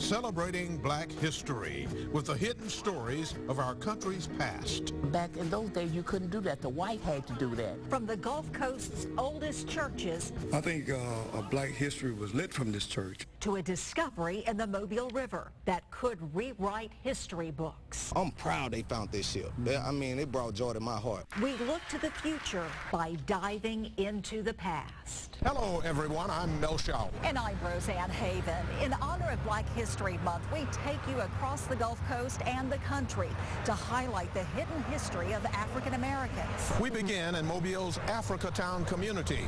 celebrating Black history with the hidden stories of our country's past. Back in those days, you couldn't do that. The white had to do that. From the Gulf Coast's oldest churches, I think a Black history was lit from this church. To a discovery in the Mobile River that could rewrite history books. I'm proud they found this ship. I mean, it brought joy to my heart. We look to the future by diving into the past. Hello, everyone. I'm Mel Shaw. And I'm Roseanne Haven. In honor of Black History Month, we take you across the Gulf Coast and the country to highlight the hidden history of African Americans. We begin in Mobile's Africatown community.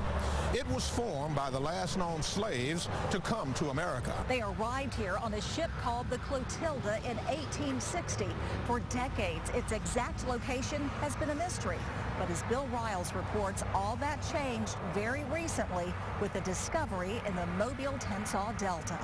It was formed by the last known slaves to come to America. They arrived here on a ship called the Clotilda in 1860. For decades, its exact location has been a mystery. But as Bill Riles reports, all that changed very recently with the discovery in the Mobile-Tensaw Delta.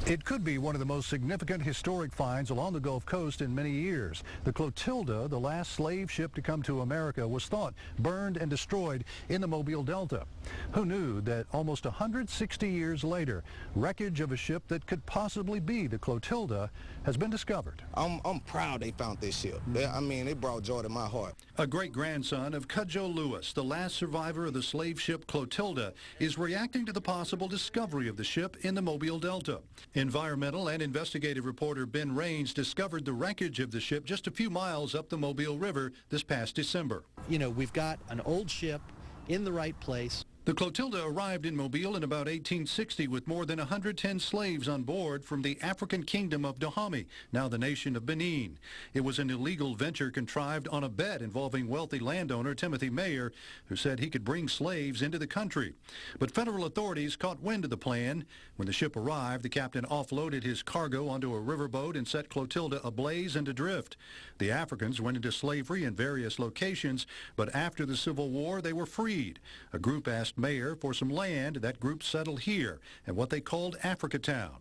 It could be one of the most significant historic finds along the Gulf Coast in many years. The Clotilda, the last slave ship to come to America, was thought burned and destroyed in the Mobile Delta. Who knew that almost 160 years later, wreckage of a ship that could possibly be the Clotilda has been discovered? I'm proud they found this ship. I mean, it brought joy to my heart. A great-grandson of Cudjoe Lewis, the last survivor of the slave ship Clotilda, is reacting to the possible discovery of the ship in the Mobile Delta. Environmental and investigative reporter Ben Raines discovered the wreckage of the ship just a few miles up the Mobile River this past December. You know, we've got an old ship in the right place. The Clotilda arrived in Mobile in about 1860 with more than 110 slaves on board from the African kingdom of Dahomey, now the nation of Benin. It was an illegal venture contrived on a bet involving wealthy landowner Timothy Mayer, who said he could bring slaves into the country. But federal authorities caught wind of the plan. When the ship arrived, the captain offloaded his cargo onto a riverboat and set Clotilda ablaze and adrift. The Africans went into slavery in various locations, but after the Civil War, they were freed. A group asked Mayor for some land. That group settled here at what they called Africatown.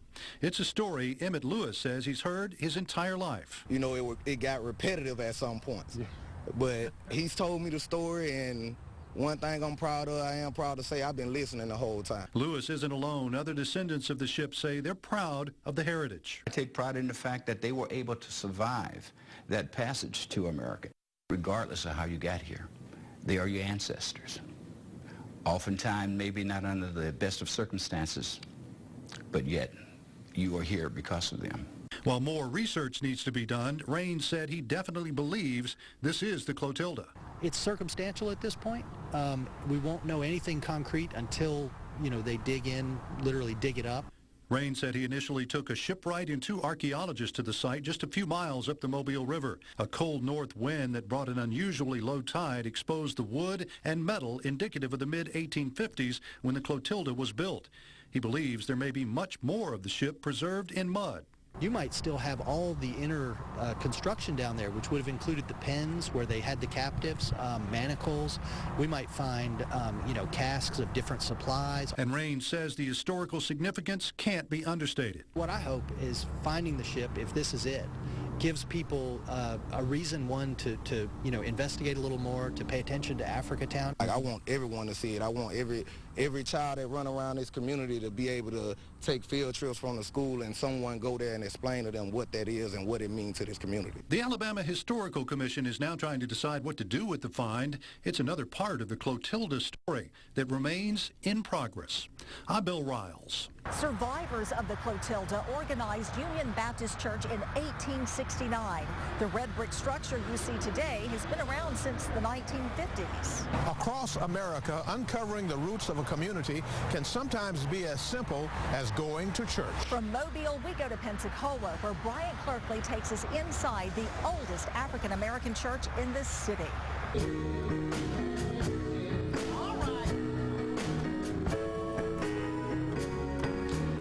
It's a story Emmett Lewis says he's heard his entire life. You know, it got repetitive at some points. But he's told me the story, and one thing I'm proud of, I am proud to say I've been listening the whole time. Lewis isn't alone. Other descendants of the ship say they're proud of the heritage. I take pride in the fact that they were able to survive that passage to America, regardless of how you got here. They are your ancestors. Oftentimes, maybe not under the best of circumstances, but yet you are here because of them. While more research needs to be done, Raines said he definitely believes this is the Clotilda. It's circumstantial at this point. We won't know anything concrete until, you know, they dig in, literally dig it up. Raines said he initially took a shipwright and 2 archaeologists to the site just a few miles up the Mobile River. A cold north wind that brought an unusually low tide exposed the wood and metal indicative of the mid-1850s when the Clotilda was built. He believes there may be much more of the ship preserved in mud. You might still have all the inner construction down there, which would have included the pens where they had the captives, manacles. We might find, you know, casks of different supplies. And Raines says the historical significance can't be understated. What I hope is finding the ship, if this is it, gives people a reason, one, to you know, investigate a little more, to pay attention to Africatown. Like, I want everyone to see it. I want every child that run around this community to be able to take field trips from the school and someone go there and explain to them what that is and what it means to this community. The Alabama Historical Commission is now trying to decide what to do with the find. It's another part of the Clotilda story that remains in progress. I'm Bill Riles. Survivors of the Clotilda organized Union Baptist Church in 1869. The red brick structure you see today has been around since the 1950s. Across America, uncovering the roots of a community can sometimes be as simple as going to church. From Mobile, we go to Pensacola, where Bryant Clerkley takes us inside the oldest African-American church in the city.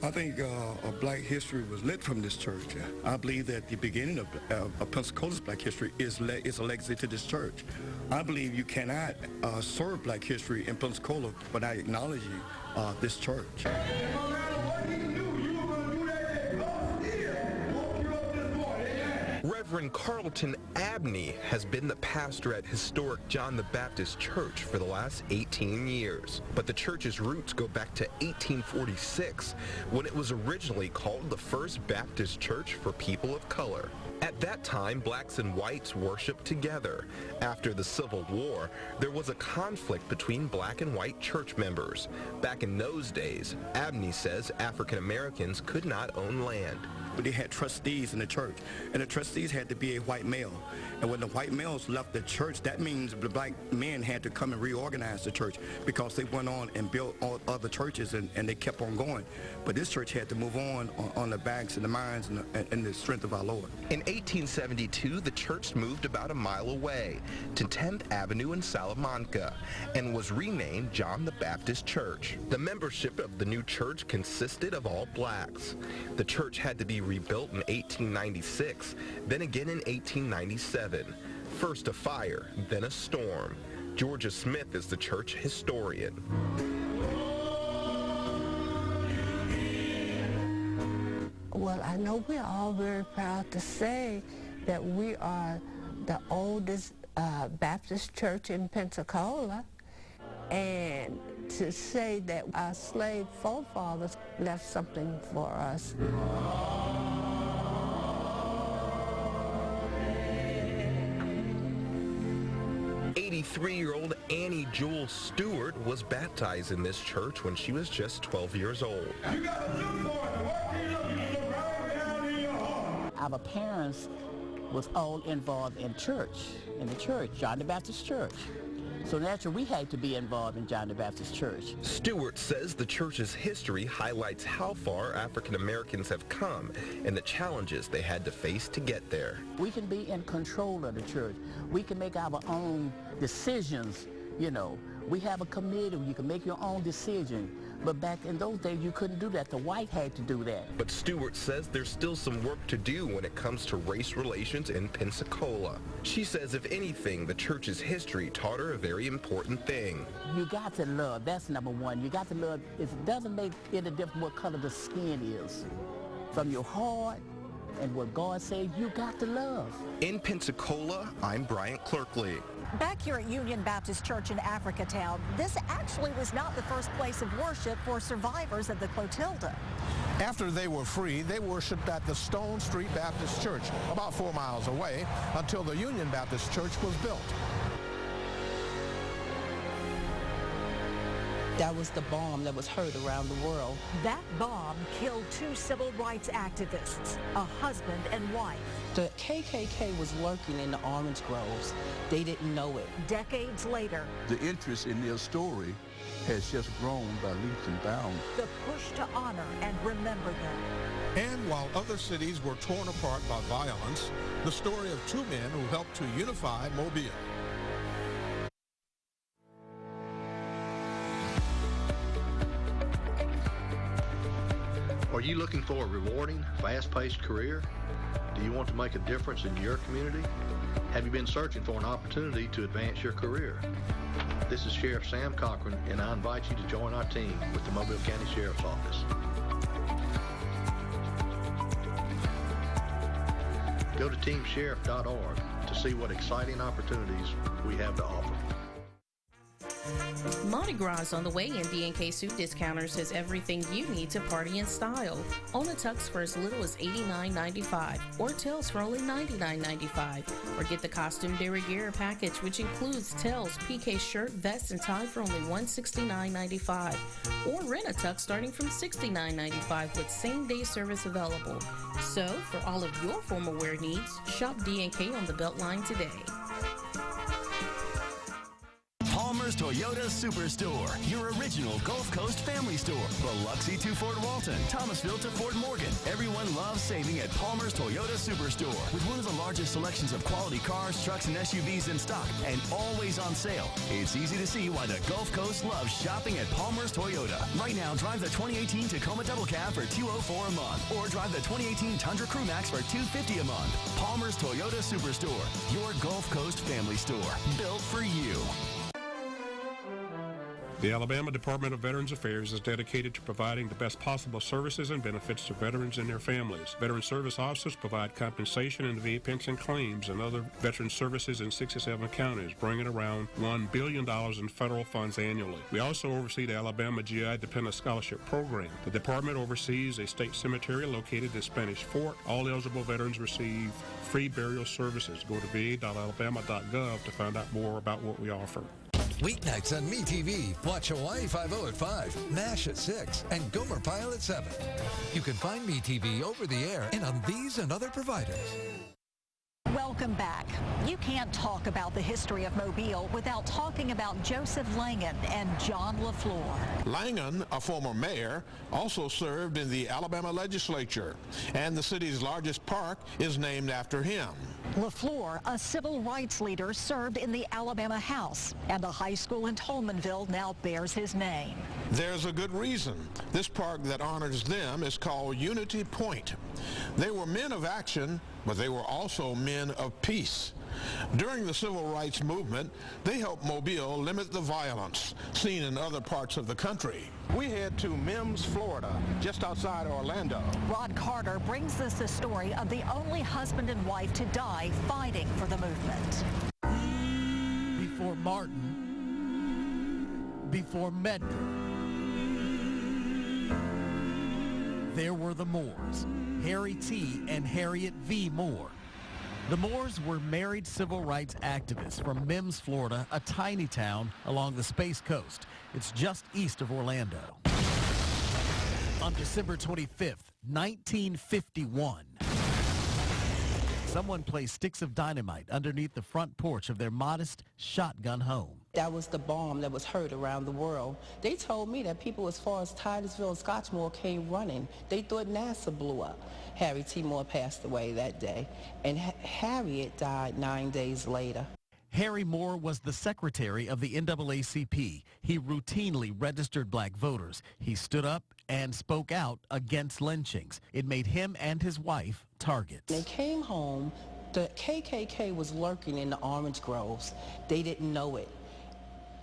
I think a Black history was lit from this church. I believe that the beginning of Pensacola's Black history is a legacy to this church. I believe you cannot serve Black history in Pensacola without acknowledging this church. Reverend Reverend Carlton Abney has been the pastor at historic John the Baptist Church for the last 18 years. But the church's roots go back to 1846, when it was originally called the First Baptist Church for People of Color. At that time, blacks and whites worshiped together. After the Civil War, there was a conflict between black and white church members. Back in those days, Abney says African Americans could not own land. But they had trustees in the church, and the trustees had to be a white male. And when the white males left the church, that means the black men had to come and reorganize the church, because they went on and built all other churches, and they kept on going. But this church had to move on the backs and the minds and the strength of our Lord. In 1872, the church moved about a mile away to 10th Avenue in Salamanca and was renamed John the Baptist Church. The membership of the new church consisted of all blacks. The church had to be rebuilt in 1896, then again in 1897. First a fire, then a storm. Georgia Smith is the church historian. Well, I know we're all very proud to say that we are the oldest Baptist church in Pensacola, and to say that our slave forefathers left something for us. 83-year-old Annie Jewel Stewart was baptized in this church when she was just 12 years old. Our parents was all involved in the church, John the Baptist Church. So naturally, we had to be involved in John the Baptist Church. Stewart says the church's history highlights how far African Americans have come and the challenges they had to face to get there. We can be in control of the church. We can make our own decisions, you know. We have a committee where you can make your own decision. But back in those days, you couldn't do that. The white had to do that. But Stewart says there's still some work to do when it comes to race relations in Pensacola. She says, if anything, the church's history taught her a very important thing. You got to love. That's number one. You got to love. It doesn't make any difference what color the skin is. From your heart and what God says, you got to love. In Pensacola, I'm Bryant Clerkley. Back here at Union Baptist Church in Africatown, this actually was not the first place of worship for survivors of the Clotilda. After they were free, they worshiped at the Stone Street Baptist Church, about 4 miles away, until the Union Baptist Church was built. That was the bomb that was heard around the world. That bomb killed 2 civil rights activists, a husband and wife. The KKK was lurking in the orange groves. They didn't know it. Decades later, the interest in their story has just grown by leaps and bounds. The push to honor and remember them. And while other cities were torn apart by violence, the story of 2 men who helped to unify Mobile. Are you looking for a rewarding, fast-paced career? Do you want to make a difference in your community? Have you been searching for an opportunity to advance your career? This is Sheriff Sam Cochran, and I invite you to join our team with the Mobile County Sheriff's Office. Go to teamsheriff.org to see what exciting opportunities we have to offer. Mardi Gras is on the way, and D&K Suit Discounters has everything you need to party in style. Own a tux for as little as $89.95, or tails for only $99.95, or get the costume de rigueur package, which includes tails, PK shirt, vest, and tie for only $169.95, or rent a tux starting from $69.95 with same-day service available. So, for all of your formal wear needs, shop D&K on the Beltline today. Palmer's Toyota Superstore, your original Gulf Coast family store. Biloxi to Fort Walton, Thomasville to Fort Morgan. Everyone loves saving at Palmer's Toyota Superstore. With one of the largest selections of quality cars, trucks, and SUVs in stock, and always on sale. It's easy to see why the Gulf Coast loves shopping at Palmer's Toyota. Right now, drive the 2018 Tacoma Double Cab for $204 a month, or drive the 2018 Tundra Crew Max for $250 a month. Palmer's Toyota Superstore, your Gulf Coast family store, built for you. The Alabama Department of Veterans Affairs is dedicated to providing the best possible services and benefits to veterans and their families. Veteran service officers provide compensation and VA pension claims and other veteran services in 67 counties, bringing around $1 billion in federal funds annually. We also oversee the Alabama GI Dependent Scholarship Program. The department oversees a state cemetery located in Spanish Fort. All eligible veterans receive free burial services. Go to va.alabama.gov to find out more about what we offer. Weeknights on MeTV. Watch Hawaii 5-0 at 5, MASH at 6, and Gomer Pyle at 7. You can find MeTV over the air and on these and other providers. Welcome back. You can't talk about the history of Mobile without talking about Joseph Langan and John LaFleur. Langan, a former mayor, also served in the Alabama legislature, and the city's largest park is named after him. LaFleur, a civil rights leader, served in the Alabama House, and a high school in Tolmanville now bears his name. There's a good reason. This park that honors them is called Unity Point. They were men of action, but they were also men of peace. During the civil rights movement, they helped Mobile limit the violence seen in other parts of the country. We head to Mims, Florida, just outside Orlando. Rod Carter brings us the story of the only husband and wife to die fighting for the movement. Before Martin, before Medgar, there were the Moores, Harry T. and Harriet V. Moore. The Moores were married civil rights activists from Mims, Florida, a tiny town along the Space Coast. It's just east of Orlando. On December 25th, 1951, someone placed sticks of dynamite underneath the front porch of their modest shotgun home. That was the bomb that was heard around the world. They told me that people as far as Titusville and Scotchmore came running. They thought NASA blew up. Harry T. Moore passed away that day, and Harriet died 9 days later. Harry Moore was the secretary of the NAACP. He routinely registered black voters. He stood up and spoke out against lynchings. It made him and his wife targets. They came home. The KKK was lurking in the orange groves. They didn't know it.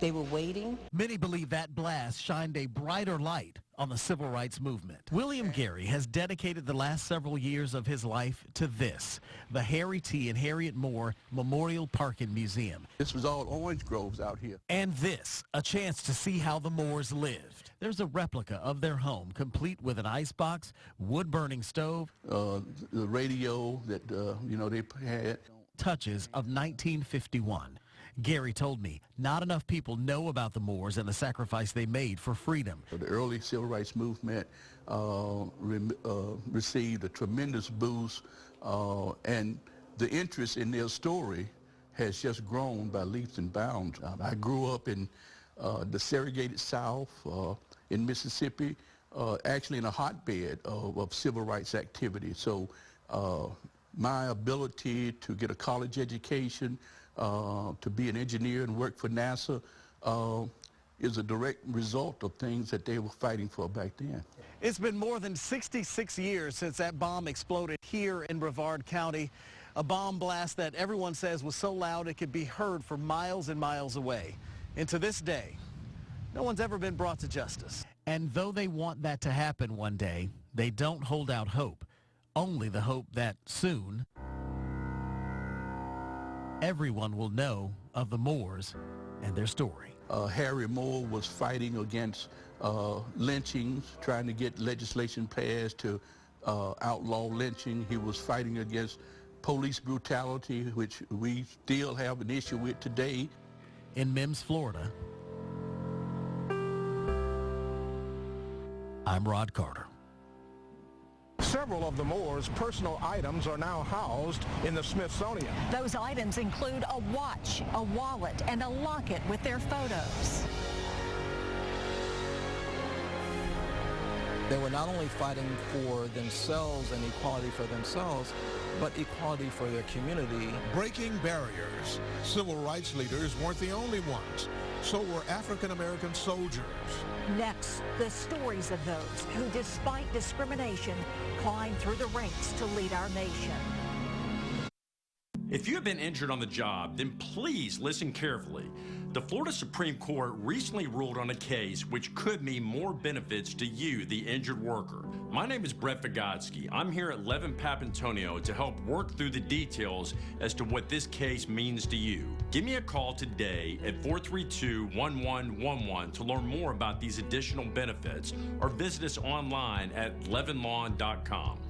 They were waiting. Many believe that blast shined a brighter light on the civil rights movement. William Gary has dedicated the last several years of his life to this, the Harry T. and Harriet Moore Memorial Park and Museum. This was all orange groves out here. And this, a chance to see how the Moores lived. There's a replica of their home, complete with an icebox, wood-burning stove, the radio that, they had. Touches of 1951. Gary told me not enough people know about the Moores and the sacrifice they made for freedom. The early civil rights movement received a tremendous boost, and the interest in their story has just grown by leaps and bounds. I grew up in the segregated South in Mississippi, actually in a hotbed of civil rights activity. So my ability to get a college education, to be an engineer and work for NASA is a direct result of things that they were fighting for back then. It's been more than 66 years since that bomb exploded here in Brevard County, a bomb blast that everyone says was so loud it could be heard for miles and miles away. And to this day, no one's ever been brought to justice. And though they want that to happen one day, they don't hold out hope, only the hope that soon everyone will know of the Moores and their story. Harry Moore was fighting against lynchings, trying to get legislation passed to outlaw lynching. He was fighting against police brutality, which we still have an issue with today. In Mims, Florida, I'm Rod Carter. Several of the Moores' personal items are now housed in the Smithsonian. Those items include a watch, a wallet, and a locket with their photos. They were not only fighting for themselves and equality for themselves, but equality for their community. Breaking barriers. Civil rights leaders weren't the only ones. So were African-American soldiers. Next, the stories of those who, despite discrimination, climbed through the ranks to lead our nation. If you have been injured on the job, then please listen carefully. The Florida Supreme Court recently ruled on a case which could mean more benefits to you, the injured worker. My name is Brett Vygotsky. I'm here at Levin Papantonio to help work through the details as to what this case means to you. Give me a call today at 432-1111 to learn more about these additional benefits, or visit us online at levinlawn.com.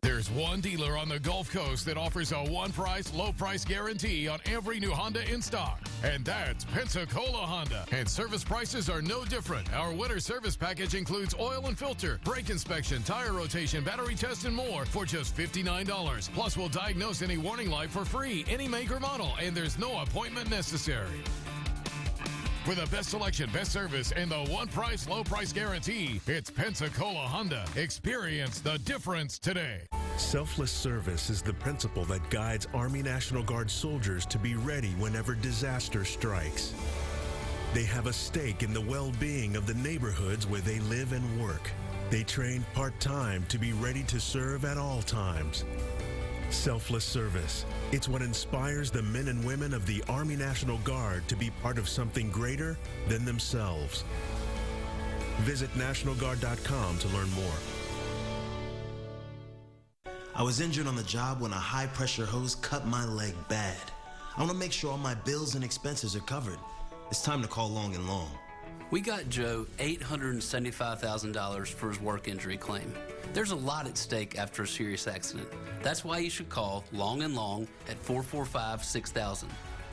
There's one dealer on the Gulf Coast that offers a one-price, low-price guarantee on every new Honda in stock, and that's Pensacola Honda. And service prices are no different. Our winter service package includes oil and filter, brake inspection, tire rotation, battery test, and more for just $59. Plus, we'll diagnose any warning light for free, any make or model, and there's no appointment necessary. With the best selection, best service, and the one price, low price guarantee, it's Pensacola Honda. Experience the difference today. Selfless service is the principle that guides Army National Guard soldiers to be ready whenever disaster strikes. They have a stake in the well-being of the neighborhoods where they live and work. They train part-time to be ready to serve at all times. Selfless service. It's what inspires the men and women of the Army National Guard to be part of something greater than themselves. Visit NationalGuard.com to learn more. I was injured on the job when a high-pressure hose cut my leg bad. I want to make sure all my bills and expenses are covered. It's time to call Long & Long. We got Joe $875,000 for his work injury claim. There's a lot at stake after a serious accident. That's why you should call Long & Long at 445-6000.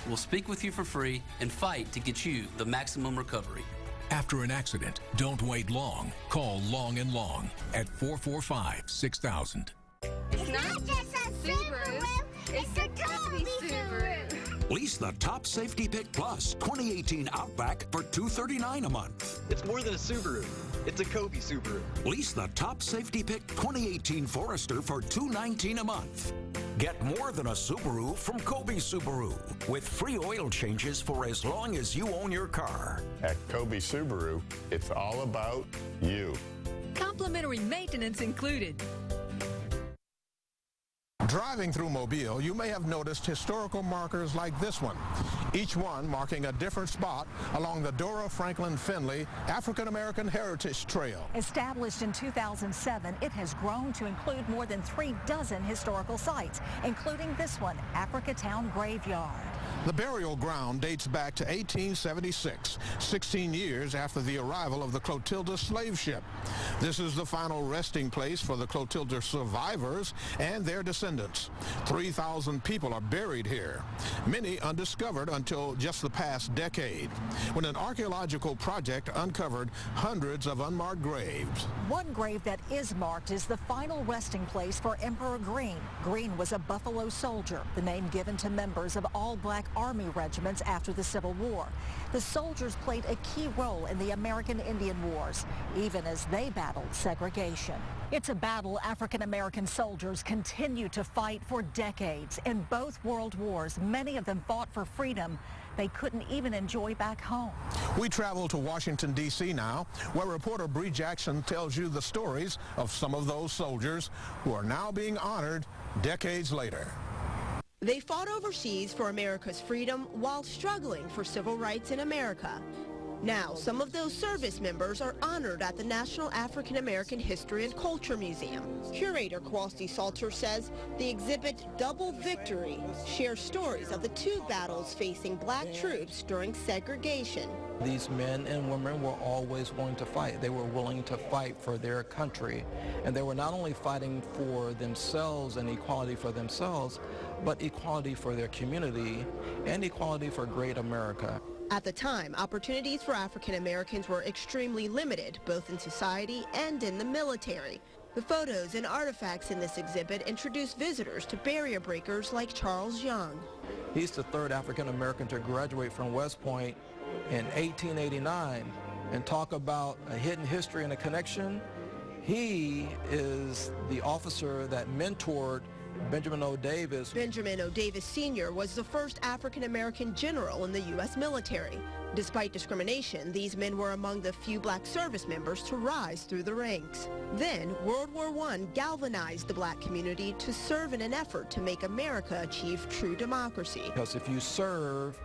We'll speak with you for free and fight to get you the maximum recovery. After an accident, don't wait long. Call Long & Long at 445-6000. It's not just a Subaru, it's a Kobe Subaru. Lease the top Safety Pick Plus 2018 Outback for $239 a month. It's more than a Subaru. It's a Kobe Subaru. Lease the top Safety Pick 2018 Forester for $219 a month. Get more than a Subaru from Kobe Subaru with free oil changes for as long as you own your car. At Kobe Subaru, it's all about you. Complimentary maintenance included. Driving through Mobile, you may have noticed historical markers like this one, each one marking a different spot along the Dora Franklin Finley African American Heritage Trail. Established in 2007, it has grown to include more than 36 historical sites, including this one, Africatown Graveyard. The burial ground dates back to 1876, 16 years after the arrival of the Clotilda slave ship. This is the final resting place for the Clotilda survivors and their descendants. 3,000 people are buried here, many undiscovered until just the past decade, when an archaeological project uncovered hundreds of unmarked graves. One grave that is marked is the final resting place for Emperor Green. Green was a Buffalo soldier, the name given to members of all black Army regiments after the Civil War. The soldiers played a key role in the American Indian Wars, even as they battled segregation. It's a battle African American soldiers continue to fight for decades. In both world wars, many of them fought for freedom they couldn't even enjoy back home. We travel to Washington, D.C. now, where reporter Bree Jackson tells you the stories of some of those soldiers who are now being honored decades later. They fought overseas for America's freedom while struggling for civil rights in America. Now, some of those service members are honored at the National African American History and Culture Museum. Curator Kwasi Salter says the exhibit Double Victory shares stories of the two battles facing black troops during segregation. These men and women were always willing to fight. They were willing to fight for their country. And they were not only fighting for themselves and equality for themselves, but equality for their community and equality for great America. At the time, opportunities for African Americans were extremely limited, both in society and in the military. The photos and artifacts in this exhibit introduce visitors to barrier breakers like Charles Young. He's the third African American to graduate from West Point in 1889, and talk about a hidden history and a connection. He is the officer that mentored Benjamin O. Davis. Benjamin O. Davis Sr. was the first African-American general in the U.S. military. Despite discrimination, these men were among the few black service members to rise through the ranks. Then, World War I galvanized the black community to serve in an effort to make America achieve true democracy. Because if you serve,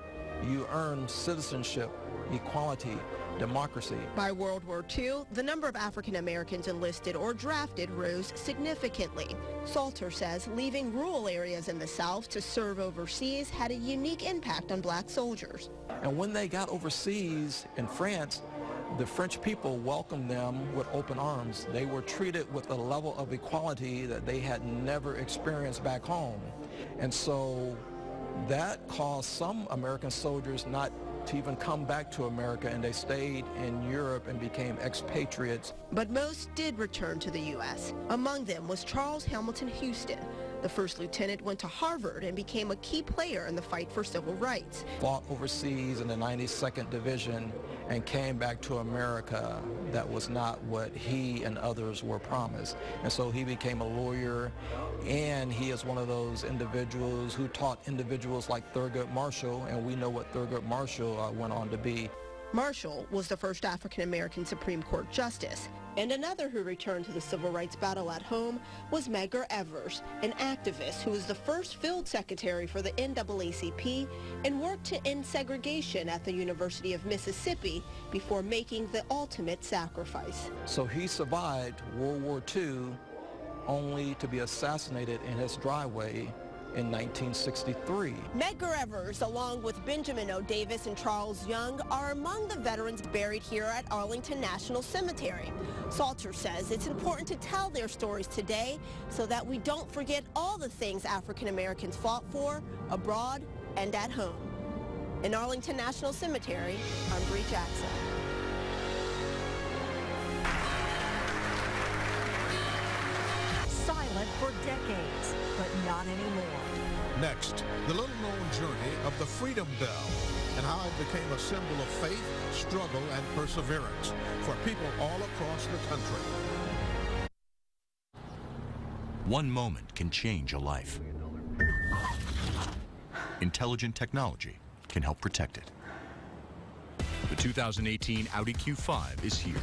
you earn citizenship, equality, democracy. By World War II, the number of African Americans enlisted or drafted rose significantly. Salter says leaving rural areas in the South to serve overseas had a unique impact on black soldiers. And when they got overseas in France, the French people welcomed them with open arms. They were treated with a level of equality that they had never experienced back home. And so that caused some American soldiers not to even come back to America, and they stayed in Europe and became expatriates. But most did return to the U.S. Among them was Charles Hamilton Houston. The first lieutenant went to Harvard and became a key player in the fight for civil rights. Fought overseas in the 92nd Division and came back to America. That was not what he and others were promised. And so he became a lawyer, and he is one of those individuals who taught individuals like Thurgood Marshall, and we know what Thurgood Marshall went on to be. Marshall was the first African-American Supreme Court justice. And another who returned to the civil rights battle at home was Medgar Evers, an activist who was the first field secretary for the NAACP and worked to end segregation at the University of Mississippi before making the ultimate sacrifice. So he survived World War II only to be assassinated in his driveway in 1963. Medgar Evers, along with Benjamin O. Davis and Charles Young, are among the veterans buried here at Arlington National Cemetery. Salter says it's important to tell their stories today so that we don't forget all the things African Americans fought for, abroad and at home. In Arlington National Cemetery, I'm Bree Jackson. Silent for decades, but not anymore. Next, the little-known journey of the Freedom Bell and how it became a symbol of faith, struggle, and perseverance for people all across the country. One moment can change a life. Intelligent technology can help protect it. The 2018 Audi Q5 is here.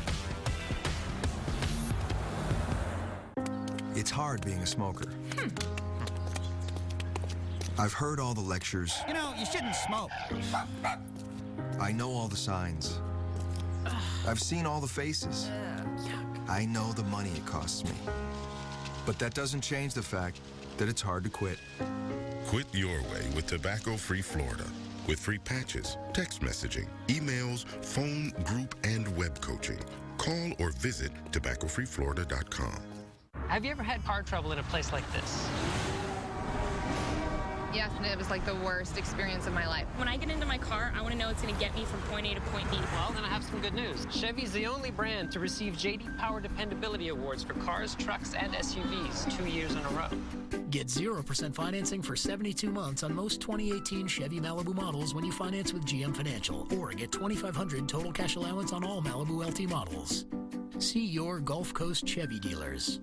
It's hard being a smoker. I've heard all the lectures. You know, you shouldn't smoke. I know all the signs. I've seen all the faces. I know the money it costs me. But that doesn't change the fact that it's hard to quit. Quit your way with Tobacco-Free Florida. With free patches, text messaging, emails, phone, group, and web coaching. Call or visit tobaccofreeflorida.com. Have you ever had car trouble in a place like this? Yes, and it was like the worst experience of my life. When I get into my car, I want to know it's going to get me from point A to point B. Well, then I have some good news. Chevy's the only brand to receive J.D. Power Dependability Awards for cars, trucks, and SUVs 2 years in a row. Get 0% financing for 72 months on most 2018 Chevy Malibu models when you finance with GM Financial, or get $2,500 total cash allowance on all Malibu LT models. See your Gulf Coast Chevy dealers.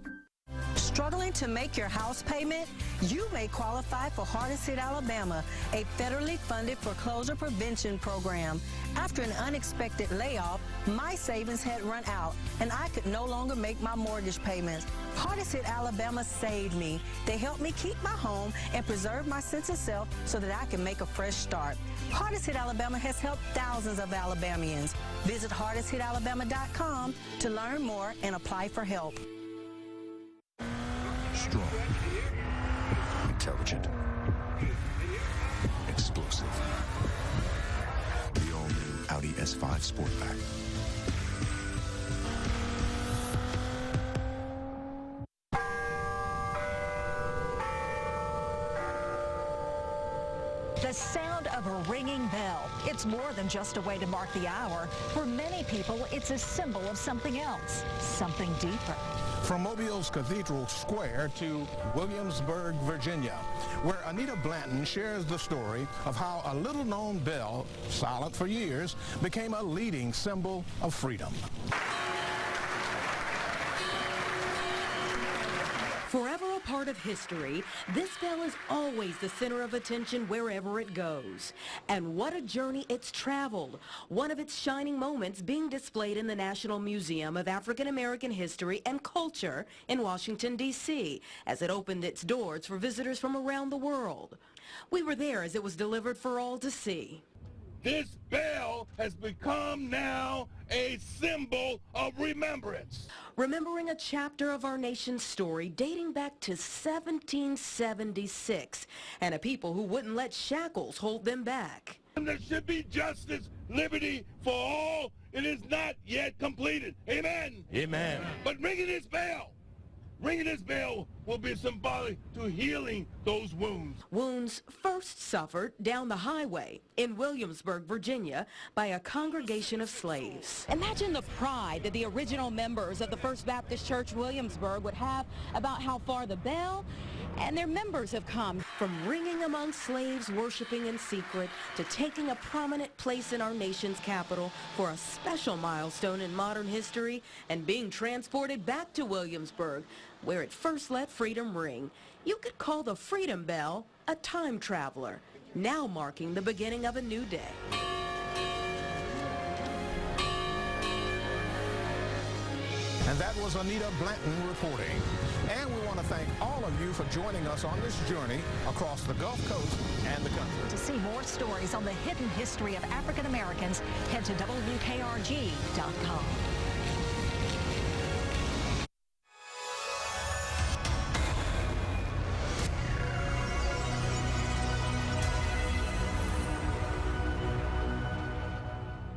Struggling to make your house payment? You may qualify for Hardest Hit Alabama, a federally funded foreclosure prevention program. After an unexpected layoff, my savings had run out, and I could no longer make my mortgage payments. Hardest Hit Alabama saved me. They helped me keep my home and preserve my sense of self so that I can make a fresh start. Hardest Hit Alabama has helped thousands of Alabamians. Visit hardesthitalabama.com to learn more and apply for help. Strong, intelligent, explosive. The all-new Audi S5 Sportback. The sound of a ringing bell. It's more than just a way to mark the hour. For many people, it's a symbol of something else, something deeper. From Mobile's Cathedral Square to Williamsburg, Virginia, where Anita Blanton shares the story of how a little-known bell, silent for years, became a leading symbol of freedom. Forever a part part of history, this bell is always the center of attention wherever it goes. And what a journey it's traveled. One of its shining moments being displayed in the National Museum of African American History and Culture in Washington, D.C., as it opened its doors for visitors from around the world. We were there as it was delivered for all to see. This bell has become now a symbol of remembrance. Remembering a chapter of our nation's story dating back to 1776, and a people who wouldn't let shackles hold them back. And there should be justice, liberty for all. It is not yet completed. Amen. Amen. But ringing this bell will be symbolic to healing those wounds. Wounds first suffered down the highway in Williamsburg, Virginia, by a congregation of slaves. Imagine the pride that the original members of the First Baptist Church Williamsburg would have about how far the bell and their members have come. From ringing among slaves worshiping in secret to taking a prominent place in our nation's capital for a special milestone in modern history and being transported back to Williamsburg, where it first let freedom ring. You could call the Freedom Bell a time traveler, now marking the beginning of a new day. And that was Anita Blanton reporting. And we want to thank all of you for joining us on this journey across the Gulf Coast and the country. To see more stories on the hidden history of African Americans, head to WKRG.com.